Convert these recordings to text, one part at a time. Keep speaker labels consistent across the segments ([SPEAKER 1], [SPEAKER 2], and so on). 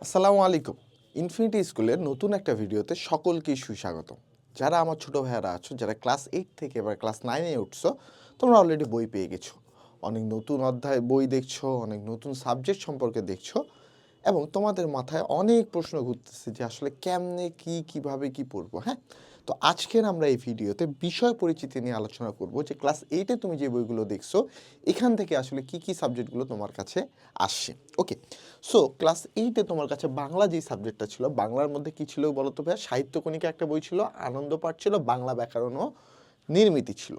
[SPEAKER 1] আসসালামু আলাইকুম। ইনফিনিটি স্কুলের নতুন একটা ভিডিওতে সকলকেই সুস্বাগত। যারা আমার ছোট ভাইয়ারা আছো, যারা ক্লাস 8 থেকে এবার ক্লাস 9 এ উঠছো, তোমরা অলরেডি বই পেয়ে গেছো। অনেক নতুন অধ্যায় বই দেখছো, অনেক নতুন সাবজেক্ট সম্পর্কে দেখছো এবং তোমাদের মাথায় অনেক প্রশ্ন ঘুরতেছে যে আসলে কেমনে কিভাবে কি পড়বো, হ্যাঁ? তো আজকের আমরা এই ভিডিওতে বিষয় পরিচিতি নিয়ে আলোচনা করব যে ক্লাস 8 এ তুমি যে বইগুলো দেখছো এখান থেকে আসলে কি সাবজেক্টগুলো তোমার কাছে আসছে। ওকে। সো ক্লাস 8 এ তোমার কাছে বাংলা যে সাবজেক্টটা ছিল, বাংলার মধ্যে কি ছিল বলো তো ভাইয়া? সাহিত্যকণিকা একটা বই ছিল, আনন্দ পাঠ ছিল, বাংলা ব্যাকরণ ও নির্মিতি ছিল।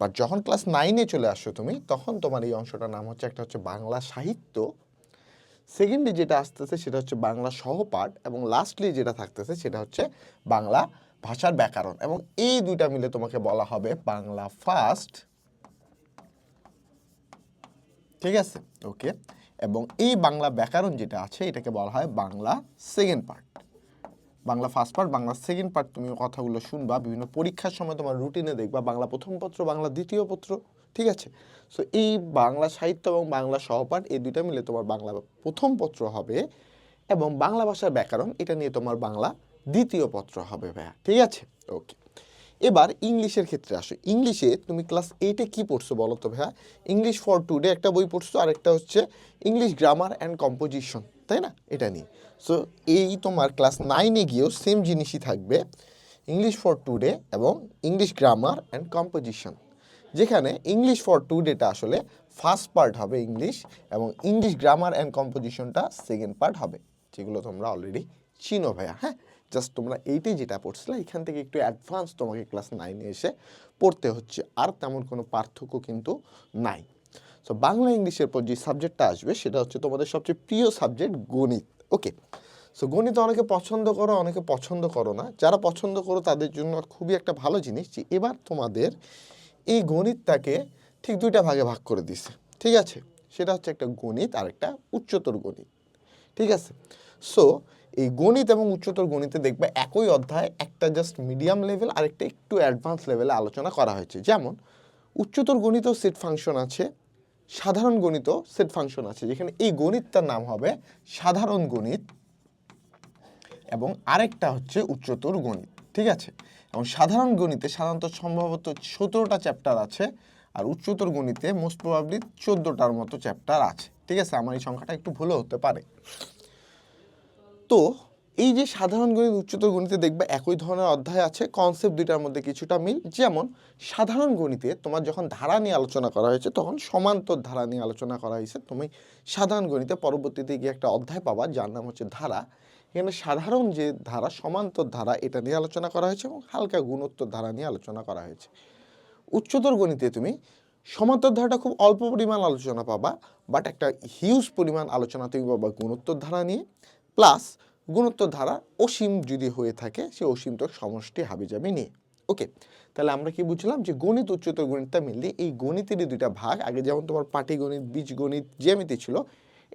[SPEAKER 1] বাট যখন ক্লাস 9 এ চলে আসছো তুমি, তখন তোমার এই অংশটার নাম হচ্ছে একটা হচ্ছে বাংলা সাহিত্য, সেকেন্ডলি যেটা আসতেছে সেটা হচ্ছে বাংলা সহপাঠ এবং লাস্টলি যেটা থাকতেছে সেটা হচ্ছে বাংলা ভাষার ব্যাকরণ, এবং এই দুইটা মিলে তোমাকে বলা হবে বাংলা ফার্স্ট। ঠিক আছে, ওকে। এবং এই বাংলা ব্যাকরণ যেটা আছে এটাকে বলা হয় Bangla second part. Bangla first part, Bangla second part তুমি কথাগুলো শুনবা বিভিন্ন পরীক্ষার সময়, তোমার রুটিনে দেখবা বাংলা প্রথম পত্র, বাংলা দ্বিতীয় পত্র। ঠিক আছে, সো এই বাংলা সাহিত্য এবং বাংলা সহপাঠ এই দুইটা মিলে তোমার বাংলা প্রথম পত্র হবে, এবং বাংলা ভাষার ব্যাকরণ এটা নিয়ে তোমার বাংলা দ্বিতীয় পত্র হবে ভাইয়া। ঠিক আছে, ওকে। এবার ইংলিশের ক্ষেত্রে আসো। ইংলিশে তুমি ক্লাস 8 এ কি পড়ছো বলো তো ভাইয়া? ইংলিশ ফর টুডে একটা বই পড়ছো, আর একটা হচ্ছে ইংলিশ গ্রামার অ্যান্ড কম্পোজিশন, তাই না? এটা নিয়ে সো এই তোমার ক্লাস 9 এ গিয়েও সেম জিনিসই থাকবে, ইংলিশ ফর টুডে এবং ইংলিশ গ্রামার অ্যান্ড কম্পোজিশন, যেখানে ইংলিশ ফর টুডেটা আসলে ফার্স্ট পার্ট হবে ইংলিশ, এবং ইংলিশ গ্রামার অ্যান্ড কম্পোজিশনটা সেকেন্ড পার্ট হবে, যেগুলো তোমরা অলরেডি চিনো ভাইয়া। হ্যাঁ, জাস্ট তোমরা 8 যেটা পড়ছিলে এখান থেকে একটু অ্যাডভান্স তোমাকে ক্লাস 9 এ এসে পড়তে হচ্ছে, আর তেমন কোনো পার্থক্য কিন্তু নাই। সো বাংলা ইংলিশের পর যে সাবজেক্টটা আসবে সেটা হচ্ছে তোমাদের সবচেয়ে প্রিয় সাবজেক্ট গণিত। ওকে, সো গণিত অনেকে পছন্দ করো, অনেকে পছন্দ করো না। যারা পছন্দ করো তাদের জন্য খুবই একটা ভালো জিনিস যে এবার তোমাদের এই গণিতটাকে ঠিক দুইটা ভাগে ভাগ করে দিছে। ঠিক আছে, সেটা হচ্ছে একটা গণিত আর একটা উচ্চতর গণিত। ঠিক আছে, সো এই গণিত এবং উচ্চতর গণিতে দেখবে একই অধ্যায় একটা জাস্ট মিডিয়াম লেভেল আর একটা একটু অ্যাডভান্স লেভেলে আলোচনা করা হয়েছে। যেমন উচ্চতর গণিতেও সেট ফাংশন আছে, সাধারণ গণিতও সেট ফাংশন আছে, যেখানে এই গণিতটার নাম হবে সাধারণ গণিত এবং আরেকটা হচ্ছে উচ্চতর গণিত। ঠিক আছে, এবং সাধারণ গণিতে সাধারণত সম্ভবত 17টা চ্যাপ্টার আছে, আর উচ্চতর গণিতে মোস্ট প্রবাবলি 14টার মতো চ্যাপ্টার আছে। ঠিক আছে, আমার এই সংখ্যাটা একটু ভুলও হতে পারে। তো এই যে সাধারণ গণিত উচ্চতর গণিতে দেখবে একই ধরনের অধ্যায় আছে, কনসেপ্ট দুইটার মধ্যে কিছুটা মিল। যেমন সাধারণ গণিতে তোমার যখন ধারা নিয়ে আলোচনা করা হয়েছে তখন সমান্তর ধারা নিয়ে আলোচনা করা হয়েছে। তুমি সাধারণ গণিতে পরবর্তীতে গিয়ে একটা অধ্যায় পাবা যার নাম হচ্ছে ধারা। এখানে সাধারণ যে ধারা, সমান্তর ধারা, এটা নিয়ে আলোচনা করা হয়েছে এবং হালকা গুণোত্তর ধারা নিয়ে আলোচনা করা হয়েছে। উচ্চতর গণিতে তুমি সমান্তর ধারাটা খুব অল্প পরিমাণ আলোচনা পাবা, বাট একটা হিউজ পরিমাণ আলোচনা তুমি পাবা গুণোত্তর ধারা নিয়ে, প্লাস গুণোত্তর ধারা অসীম যদি হয়ে থাকে সে অসীমতক সমষ্টি হাবিজাবি নিয়ে। ওকে, তাহলে আমরা কি বুঝলাম যে গণিত উচ্চতর গণিতটা মিললে এই গণিতেরই দুইটা ভাগ। আগে যেমন তোমার পাটিগণিত, বীজগণিত, জ্যামিতি ছিল,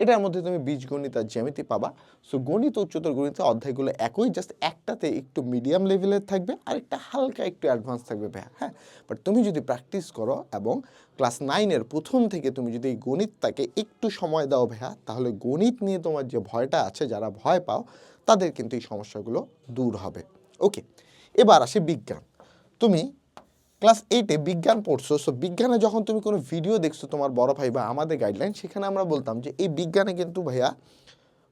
[SPEAKER 1] এটার মধ্যে তুমি বীজগণিত আর জ্যামিতি পাবা। সো গণিত উচ্চতর গণিতের অধ্যায়গুলো একই, জাস্ট একটাতে একটু মিডিয়াম লেভেলের থাকবে আর একটা হালকা একটু অ্যাডভান্স থাকবে ভাইয়া। হ্যাঁ, বাট তুমি যদি প্র্যাকটিস করো এবং ক্লাস 9-এর প্রথম থেকে তুমি যদি এই গণিতটাকে একটু সময় দাও ভাইয়া, তাহলে গণিত নিয়ে তোমার যে ভয়টা আছে, যারা ভয় পাও তাদের কিন্তু এই সমস্যাগুলো দূর হবে। ওকে, এবার আসে বিজ্ঞান। তুমি ক্লাস 8-এ বিজ্ঞান পড়ছো, সো বিজ্ঞানে যখন তুমি কোনো ভিডিও দেখছো তোমার বড় ভাই বা আমাদের গাইডলাইন, সেখানে আমরা বলতাম যে এই বিজ্ঞানে কিন্তু ভাইয়া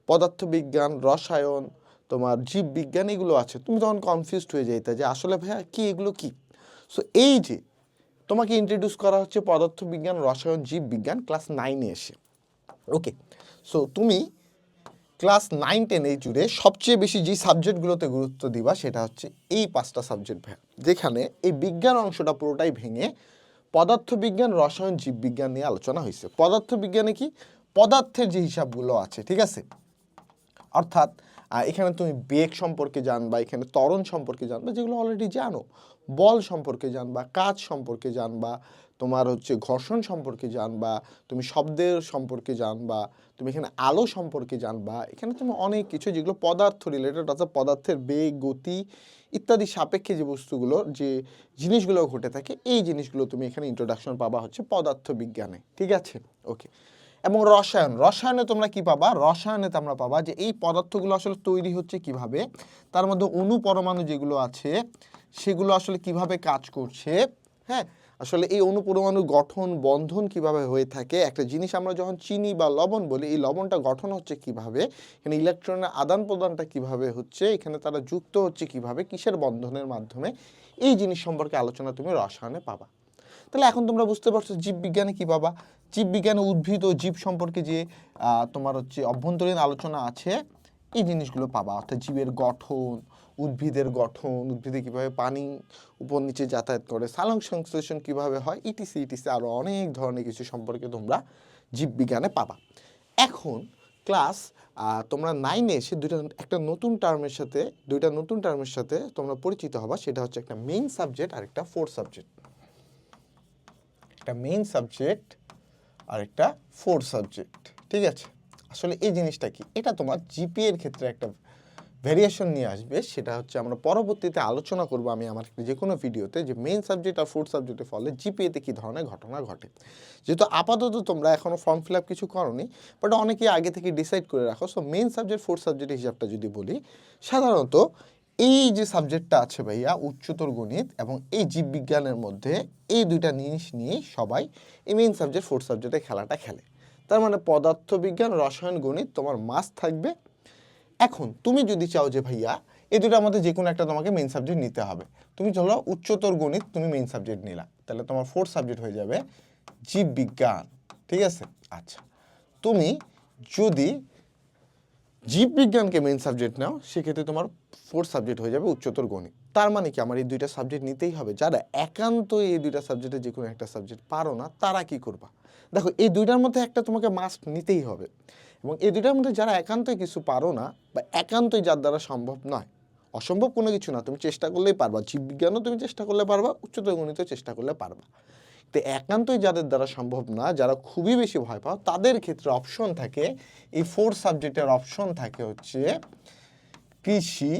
[SPEAKER 1] পদার্থবিজ্ঞান, রসায়ন, তোমার জীববিজ্ঞান এগুলো আছে। তুমি তখন কনফিউজড হয়ে যাইতে যে আসলে ভাইয়া কি এগুলো কি। সো এই যে তোমাকে ইন্ট্রোডিউস করা হচ্ছে পদার্থবিজ্ঞান, রসায়ন, জীববিজ্ঞান ক্লাস 9-এ এসে। ওকে, সো তুমি ক্লাস 9-10 জুড়ে সবচেয়ে বেশি যে সাবজেক্টগুলোতে গুরুত্ব দিবা সেটা হচ্ছে এই 5টা সাবজেক্ট ভাইয়া, যেখানে এই বিজ্ঞান অংশটা পুরোটাই ভেঙে পদার্থবিজ্ঞান, রসায়ন, জীববিজ্ঞান নিয়ে আলোচনা হয়েছে। পদার্থবিজ্ঞানে কি পদার্থের যে হিসাবগুলো আছে, ঠিক আছে, অর্থাৎ এখানে তুমি বেগ সম্পর্কে জানবা, এখানে ত্বরণ সম্পর্কে জানবা, যেগুলো অলরেডি জানো, বল সম্পর্কে জানবা, কাজ সম্পর্কে জানবা, তোমার হচ্ছে ঘর্ষণ সম্পর্কে জানবা, তুমি শব্দের সম্পর্কে জানবা, তুমি এখানে আলো সম্পর্কে জানবা। এখানে তুমি অনেক কিছু যেগুলো পদার্থ রিলেটেড, অর্থাৎ পদার্থের বেগ, গতি ইত্যাদি সাপেক্ষে যে বস্তুগুলো, যে জিনিসগুলো ঘটে থাকে, এই জিনিসগুলো তুমি এখানে ইন্ট্রোডাকশন পাবা হচ্ছে পদার্থ বিজ্ঞানে। ঠিক আছে, ওকে। এবং রসায়নে তোমরা কি পাবা, রসায়নে তোমরা পাবা যে এই পদার্থগুলো আসলে তৈরি হচ্ছে কিভাবে, তার মধ্যে অণু পরমাণু যেগুলো আছে সেগুলো আসলে কিভাবে কাজ করছে, হ্যাঁ, আসলে এই অণু পরমাণুর গঠন বন্ধন কিভাবে হয়ে থাকে, একটা জিনিস আমরা যখন চিনি বা লবণ বলি এই লবণটা গঠন হচ্ছে কিভাবে, এখানে ইলেকট্রনের আদান প্রদানটা কিভাবে হচ্ছে, এখানে তারা যুক্ত হচ্ছে কিভাবে, কিসের বন্ধনের মাধ্যমে, এই জিনিস সম্পর্কে আলোচনা তুমি রসায়নে পাবা। তাহলে এখন তোমরা বুঝতে পারছো জীববিজ্ঞানে কি পাবা, জীববিজ্ঞানে উদ্ভিদ ও জীব সম্পর্কে যে তোমার হচ্ছে অভ্যন্তরীণ আলোচনা আছে এই জিনিসগুলো পাবা, অর্থাৎ জীবের গঠন, উদ্ভিদের গঠন, উদ্ভিদে কিভাবে পানি উপর নিচে যাতায়াত করে, সালোক সংশ্লেষণ কিভাবে হয়, ইটিসি ইটিসি আরও অনেক ধরনের কিছু সম্পর্কে তোমরা জীববিজ্ঞানে পাবা। এখন ক্লাস তোমরা 9-এ এসে দুইটা নতুন টার্মের সাথে তোমরা পরিচিত হবা, সেটা হচ্ছে একটা মেইন সাবজেক্ট আর একটা ফোর্থ সাবজেক্ট। একটা মেইন সাবজেক্ট আর একটা ফোর্থ সাবজেক্ট, ঠিক আছে। আসলে এই জিনিসটা কি, এটা তোমার জিপিএ এর ক্ষেত্রে একটা ভেরিয়েশন নিয়ে আসবে, সেটা হচ্ছে আমরা পরবর্তীতে আলোচনা করব আমি আমার যে কোনো ভিডিওতে, যে মেইন সাবজেক্ট আর ফোর্থ সাবজেক্টের ফলে জিপিএতে কী ধরনের ঘটনা ঘটে। যেহেতু আপাতত তোমরা এখনও ফর্ম ফিল আপ কিছু করোনি, বাট অনেকেই আগে থেকে ডিসাইড করে রাখো। সো মেইন সাবজেক্ট ফোর্থ সাবজেক্টের হিসাবটা যদি বলি, সাধারণত এই যে সাবজেক্টটা আছে ভাইয়া উচ্চতর গণিত এবং এই জীববিজ্ঞানের মধ্যে এই দুইটা জিনিস নিয়ে সবাই এই মেইন সাবজেক্ট ফোর্থ সাবজেক্টে খেলাটা খেলে। তার মানে পদার্থবিজ্ঞান, রসায়ন, গণিত তোমার মাস্ট থাকবে। এখন তুমি যদি চাও যে ভাইয়া এই দুটার মধ্যে যে কোনো একটা তোমাকে মেইন সাবজেক্ট নিতে হবে, তুমি চলো উচ্চতর গণিত তুমি মেইন সাবজেক্ট নিলা, তাহলে তোমার ফোর্থ সাবজেক্ট হয়ে যাবে জীববিজ্ঞান, ঠিক আছে। আচ্ছা, তুমি যদি জীববিজ্ঞানকে মেইন সাবজেক্ট নাও সেক্ষেত্রে তোমার ফোর্থ সাবজেক্ট হয়ে যাবে উচ্চতর গণিত। তার মানে কি আমার এই দুইটা সাবজেক্ট নিতেই হবে? যারা একান্ত এই দুইটা সাবজেক্টে যে কোনো একটা সাবজেক্ট পারো না তারা কি করবা? দেখো এই দুইটার মধ্যে একটা তোমাকে মাস্ট নিতেই হবে, এবং এই দুইটার মধ্যে যারা একান্তই কিছু পারো না বা একান্তই যার দ্বারা সম্ভব নয়, অসম্ভব কোনো কিছু না, তুমি চেষ্টা করলেই পারবা, জীববিজ্ঞানও তুমি চেষ্টা করলে পারবা, উচ্চতর গণিতও চেষ্টা করলে পারবা। তো একান্তই যাদের দ্বারা সম্ভব না, যারা খুবই বেশি ভয় পাও, তাদের ক্ষেত্রে অপশন থাকে, এই ফোর্থ সাবজেক্টের অপশন থাকে হচ্ছে কৃষি,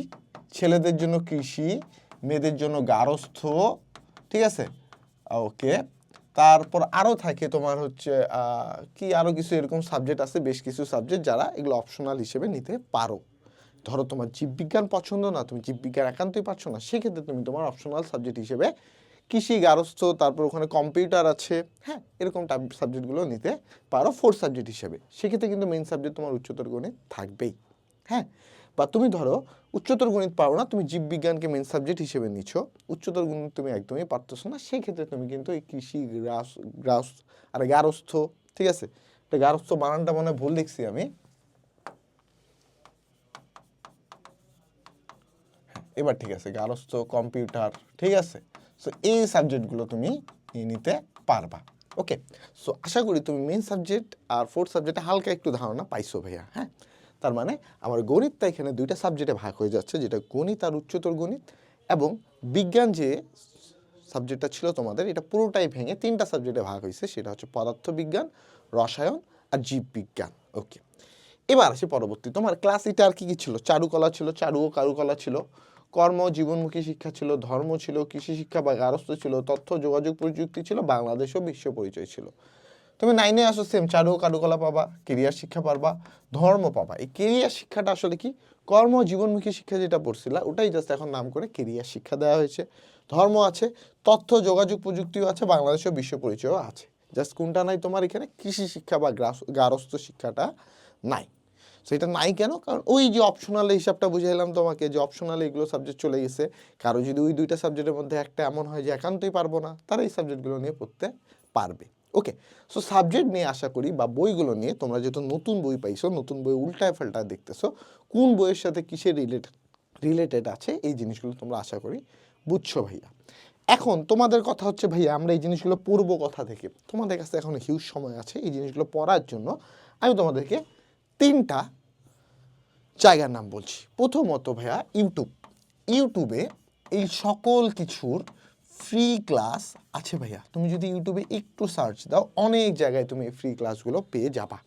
[SPEAKER 1] ছেলেদের জন্য কৃষি, মেয়েদের জন্য গার্হস্থ্য, ঠিক আছে, ওকে। তারপর আরও থাকে তোমার হচ্ছে কি আরও কিছু এরকম সাবজেক্ট আছে, বেশ কিছু সাবজেক্ট যারা এগুলো অপশনাল হিসেবে নিতে পারো। ধরো তোমার জীববিজ্ঞান পছন্দ না, তুমি জীববিজ্ঞান একান্তই পারছো না, সেক্ষেত্রে তুমি তোমার অপশনাল সাবজেক্ট হিসেবে কৃষি, গার্হস্থ্য, তারপর ওখানে কম্পিউটার আছে, হ্যাঁ, এরকম টাইপ সাবজেক্টগুলো নিতে পারো ফোর্থ সাবজেক্ট হিসেবে। সেক্ষেত্রে কিন্তু মেইন সাবজেক্ট তোমার উচ্চতর গণিত থাকবেই, হ্যাঁ। বা তুমি ধরো উচ্চতর গণিত পারো না, তুমি জীববিজ্ঞানকে মেইন সাবজেক্ট হিসেবে নিচ্ছ, উচ্চতর গণিত তুমি একদমই পারতেছো না, সেক্ষেত্রে তুমি কিন্তু এই কৃষি, আর গার্হস্থ্য, ঠিক আছে, এটা গার্হস্থ্য বানানটা মনে ভুল লিখছি আমি, এবার ঠিক আছে, গার্হস্থ্য, কম্পিউটার, ঠিক আছে। সো এই সাবজেক্টগুলো তুমি নিয়ে নিতে পারবা, ওকে। সো আশা করি তুমি মেইন সাবজেক্ট আর ফোর্থ সাবজেক্টে হালকা একটু ধারণা পাইছো ভাইয়া, হ্যাঁ। তার মানে আমার গণিতটা এখানে দুইটা সাবজেক্টে ভাগ হয়ে যাচ্ছে, যেটা গণিত আর উচ্চতর গণিত, এবং বিজ্ঞান যে সাবজেক্টটা ছিল তোমাদের এটা পুরোটাই ভেঙে তিনটা সাবজেক্টে ভাগ হয়েছে, সেটা হচ্ছে পদার্থবিজ্ঞান, রসায়ন আর জীববিজ্ঞান, ওকে। এবার আসি পরবর্তী, তোমার ক্লাস এটা আর কি কি ছিল? চারুকলা ছিল, চারু ও কারুকলা ছিল, কর্ম জীবনমুখী শিক্ষা ছিল, ধর্ম ছিল, কৃষি শিক্ষা বা গার্হস্থ্য ছিল, তথ্য যোগাযোগ প্রযুক্তি ছিল, বাংলাদেশ ও বিশ্ব পরিচয় ছিল। তুমি 9-এ আসো সেম চারু ও কারুকলা পাবা, কেরিয়ার শিক্ষা পারবা, ধর্ম পাবা। এই কেরিয়ার শিক্ষাটা আসলে কি, কর্ম জীবনমুখী শিক্ষা যেটা পড়ছিলা ওটাই জাস্ট এখন নাম করে কেরিয়ার শিক্ষা দেওয়া হয়েছে। ধর্ম আছে, তথ্য যোগাযোগ প্রযুক্তিও আছে, বাংলাদেশ ও বিশ্ব পরিচয়ও আছে। জাস্ট কোনটা নাই তোমার এখানে, কৃষি শিক্ষা বা গার্হস্থ্য শিক্ষাটা নাই। সেটা নাই কেন? কারণ ওই যে অপশনাল হিসাবটা বুঝাইলাম তোমাকে, যে অপশনাল এগুলো সাবজেক্ট চলে গেছে, কারো যদি ওই দুইটা সাবজেক্টের মধ্যে একটা এমন হয় যে একান্তই পারবো না, তারা এই সাবজেক্টগুলো নিয়ে পড়তে পারবে, ওকে। সো সাবজেক্ট নিয়ে আশা করি বা বইগুলো নিয়ে তোমরা যেহেতু নতুন বই পাইছো, নতুন বই উল্টায় পাল্টায় দেখতেছো, কোন বইয়ের সাথে কিসের রিলেটেড আছে এই জিনিসগুলো তোমরা আশা করি বুঝছো ভাইয়া। এখন তোমাদের কথা হচ্ছে ভাইয়া আমরা এই জিনিসগুলো পড়বো কথা থেকে, তোমাদের কাছে এখন হিউজ সময় আছে এই জিনিসগুলো পড়ার জন্য। আমি তোমাদেরকে তিনটা জায়গার নাম বলছি। প্রথমত ভাইয়া ইউটিউবে এই সকল কিছুর ফ্রি ক্লাস আছে ভাইয়া। তুমি যদি ইউটিউবে একটু সার্চ দাও অনেক জায়গায় তুমি এই ফ্রি ক্লাসগুলো পেয়ে যাবা,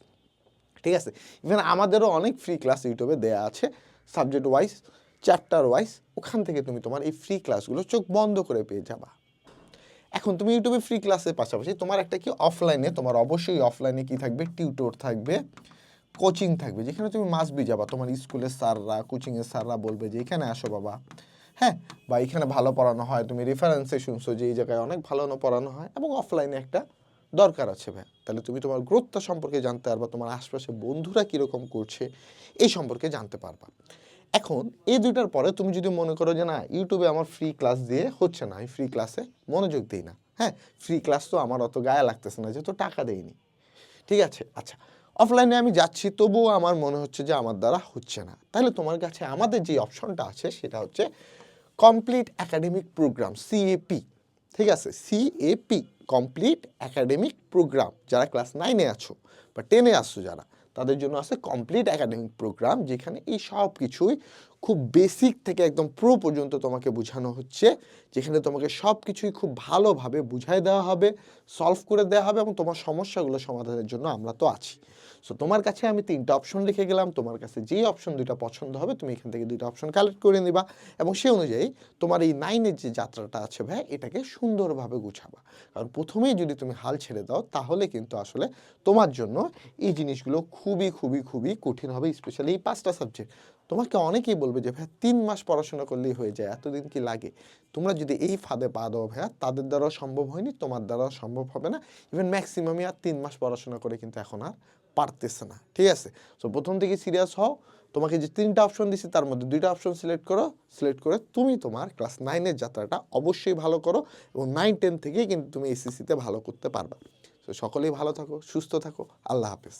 [SPEAKER 1] ঠিক আছে। ইভেন আমাদেরও অনেক ফ্রি ক্লাস ইউটিউবে দেয়া আছে সাবজেক্ট ওয়াইজ, চ্যাপ্টার ওয়াইজ, ওখান থেকে তুমি তোমার এই ফ্রি ক্লাসগুলো চোখ বন্ধ করে পেয়ে যাবা। এখন তুমি ইউটিউবে ফ্রি ক্লাসের পাশাপাশি তোমার একটা কি অফলাইনে, তোমার অবশ্যই অফলাইনে কি থাকবে, টিউটর থাকবে, কোচিং থাকবে, যেখানে তুমি মাস্ট বি যাবা। তোমার স্কুলের স্যাররা, কোচিংয়ের স্যাররা বলবে যে এখানে আসো বাবা, হ্যাঁ, বা এখানে ভালো পড়ানো হয়, তুমি রেফারেন্সে শুনছো যে এই জায়গায় অনেক ভালো পড়ানো হয়, এবং অফলাইনে একটা দরকার আছে ভাই, তাহলে তুমি তোমার গ্রোথটা সম্পর্কে জানতে পারবা, তোমার আশপাশে বন্ধুরা কীরকম করছে এই সম্পর্কে জানতে পারবা। এখন এই দুইটার পরে তুমি যদি মনে করো যে না, ইউটিউবে আমার ফ্রি ক্লাস দিয়ে হচ্ছে না, আমি ফ্রি ক্লাসে মনোযোগ দিই না, হ্যাঁ, ফ্রি ক্লাস তো আমার অত গায়ে লাগতেছে না, যেহেতু টাকা দেয়নি, ঠিক আছে, আচ্ছা, অফলাইনে আমি যাচ্ছি তবুও আমার মনে হচ্ছে যে আমার দ্বারা হচ্ছে না, তাহলে তোমার কাছে আমাদের যে অপশনটা আছে সেটা হচ্ছে কমপ্লিট একাডেমিক প্রোগ্রাম, সিএপি, ঠিক আছে, সিএপি, কমপ্লিট একাডেমিক প্রোগ্রাম। যারা ক্লাস 9-এ আছো বা 10-এ আসছো যারা, তাদের জন্য আছে কমপ্লিট একাডেমিক প্রোগ্রাম, যেখানে এই সব কিছুই খুব বেসিক থেকে একদম প্রো পর্যন্ত তোমাকে বোঝানো হচ্ছে, যেখানে তোমাকে সব কিছুই খুব ভালোভাবে বুঝাই দেওয়া হবে, সলভ করে দেওয়া হবে, এবং তোমার সমস্যাগুলো সমাধানের জন্য আমরা তো আছি। সো তোমার কাছে আমি 3টা অপশন লিখে গেলাম, তোমার কাছে যেই অপশন 2টা পছন্দ হবে তুমি এখান থেকে 2টা অপশন কালেক্ট করে নিবা, এবং সেই অনুযায়ী তোমার এই 9-এর যে যাত্রাটা আছে ভাই, এটাকে সুন্দরভাবে গুছাবা। কারণ প্রথমেই যদি তুমি হাল ছেড়ে দাও, তাহলে কিন্তু আসলে তোমার জন্য এই জিনিসগুলো খুবই খুবই খুবই কঠিন হবে, স্পেশালি এই 5টা সাবজেক্ট। তোমাকে অনেকেই বলবে যে ভাইয়া 3 মাস পড়াশোনা করলেই হয়ে যায়, এতদিন কি লাগে? তোমরা যদি এই ফাঁদে পা দাও ভাইয়া, তাদের দ্বারাও সম্ভব হয়নি, তোমার দ্বারাও সম্ভব হবে না, ইভেন ম্যাক্সিমামই আর 3 মাস পড়াশোনা করে কিন্তু এখন আর পারতেছে না, ঠিক আছে? সো প্রথম থেকে সিরিয়াস হও, তোমাকে যে 3টা অপশন দিছি তার মধ্যে 2টা অপশন সিলেক্ট করো, সিলেক্ট করে তুমি তোমার ক্লাস 9-এর যাত্রাটা অবশ্যই ভালো করো, এবং 9-10 থেকেই কিন্তু তুমি এসএসসিতে ভালো করতে পারবা। তো সকলেই ভালো থাকো, সুস্থ থাকো, আল্লাহ হাফেজ।